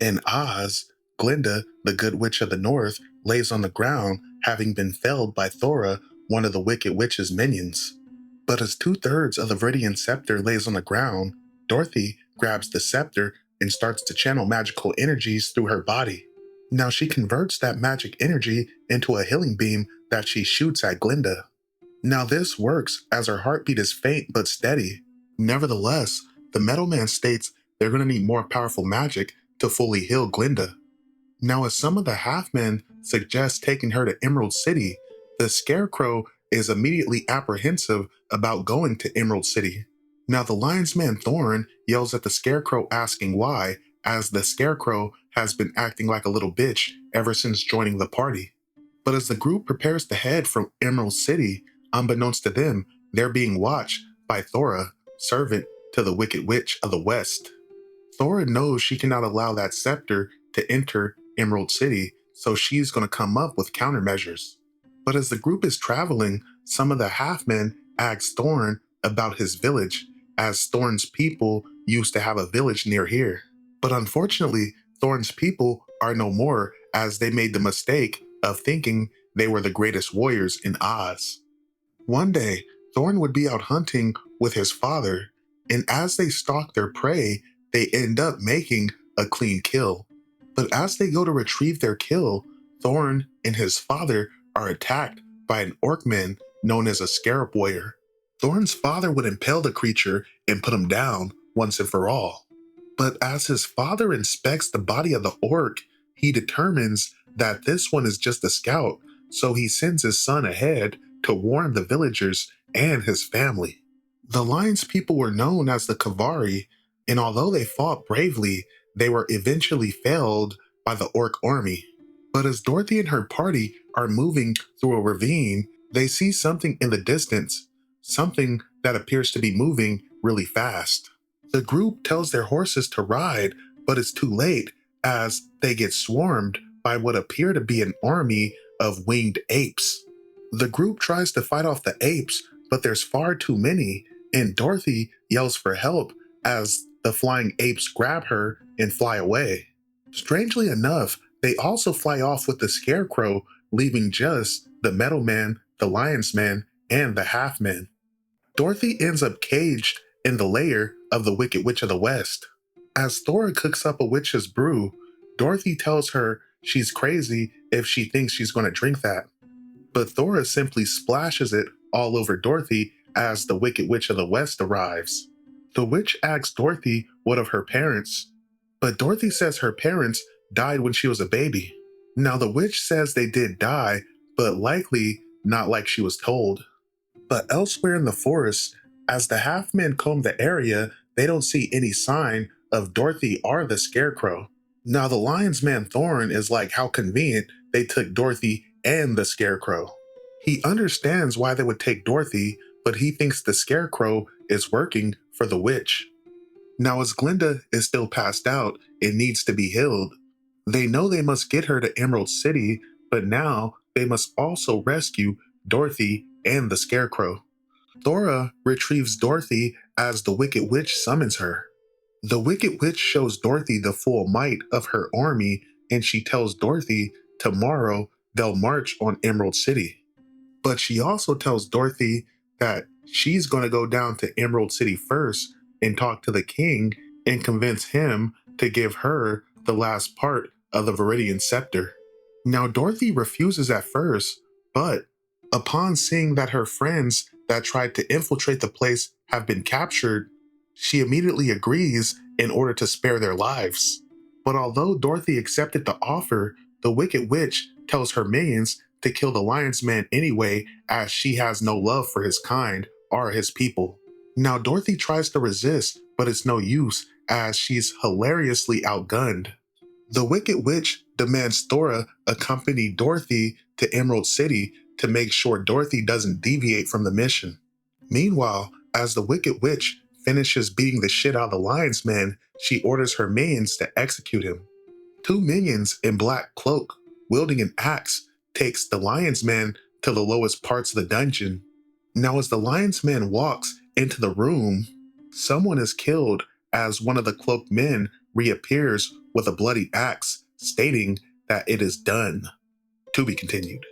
In Oz, Glinda, the Good Witch of the North, lays on the ground, having been felled by Thora, one of the Wicked Witch's minions. But as two-thirds of the Viridian scepter lays on the ground, Dorothy grabs the scepter and starts to channel magical energies through her body. Now she converts that magic energy into a healing beam that she shoots at Glinda. Now this works as her heartbeat is faint but steady. Nevertheless, the Metal Man states they're going to need more powerful magic to fully heal Glinda. Now as some of the Half-Men suggest taking her to Emerald City, the Scarecrow is immediately apprehensive about going to Emerald City. Now the Lion's Man Thorn yells at the Scarecrow asking why, as the Scarecrow has been acting like a little bitch ever since joining the party. But as the group prepares to head from Emerald City, unbeknownst to them, they're being watched by Thora, servant to the Wicked Witch of the West. Thora knows she cannot allow that scepter to enter Emerald City, so she's going to come up with countermeasures. But as the group is traveling, some of the Half-Men ask Thorn about his village, as Thorn's people used to have a village near here. But unfortunately, Thorn's people are no more, as they made the mistake of thinking they were the greatest warriors in Oz. One day, Thorn would be out hunting with his father, and as they stalk their prey, they end up making a clean kill. But as they go to retrieve their kill, Thorn and his father are attacked by an Orcman known as a Scarab Warrior. Thorn's father would impale the creature and put him down once and for all. But as his father inspects the body of the orc, he determines that this one is just a scout, so he sends his son ahead to warn the villagers and his family. The Lion's people were known as the Kavari, and although they fought bravely, they were eventually felled by the orc army. But as Dorothy and her party are moving through a ravine, they see something in the distance, something that appears to be moving really fast. The group tells their horses to ride, but it's too late as they get swarmed by what appear to be an army of winged apes. The group tries to fight off the apes, but there's far too many, and Dorothy yells for help as the flying apes grab her and fly away. Strangely enough, they also fly off with the Scarecrow, leaving just the Metal Man, the Lion's Man, and the Half-Men. Dorothy ends up caged in the lair of the Wicked Witch of the West. As Thora cooks up a witch's brew, Dorothy tells her she's crazy if she thinks she's going to drink that. But Thora simply splashes it all over Dorothy as the Wicked Witch of the West arrives. The witch asks Dorothy what of her parents, but Dorothy says her parents died when she was a baby. Now the witch says they did die, but likely not like she was told. But elsewhere in the forest, as the Half-Men comb the area, they don't see any sign of Dorothy or the Scarecrow. Now the Lion's Man Thorn is like how convenient they took Dorothy and the Scarecrow. He understands why they would take Dorothy, but he thinks the Scarecrow is working for the witch. Now as Glinda is still passed out and needs to be healed, they know they must get her to Emerald City, but now they must also rescue Dorothy and the Scarecrow. Thora retrieves Dorothy as the Wicked Witch summons her. The Wicked Witch shows Dorothy the full might of her army, and she tells Dorothy tomorrow they'll march on Emerald City. But she also tells Dorothy that she's going to go down to Emerald City first and talk to the king and convince him to give her the last part of the Viridian scepter. Now Dorothy refuses at first, but upon seeing that her friends that tried to infiltrate the place have been captured, she immediately agrees in order to spare their lives. But although Dorothy accepted the offer, the Wicked Witch tells her minions to kill the Lion's Man anyway, as she has no love for his kind or his people. Now Dorothy tries to resist, but it's no use as she's hilariously outgunned. The Wicked Witch demands Thora accompany Dorothy to Emerald City to make sure Dorothy doesn't deviate from the mission. Meanwhile, as the Wicked Witch finishes beating the shit out of the Lion's Man, she orders her minions to execute him. Two minions in black cloak, wielding an axe, takes the Lion's Man to the lowest parts of the dungeon. Now as the Lion's Man walks into the room, someone is killed as one of the cloaked men reappears with a bloody axe, stating that it is done. To be continued.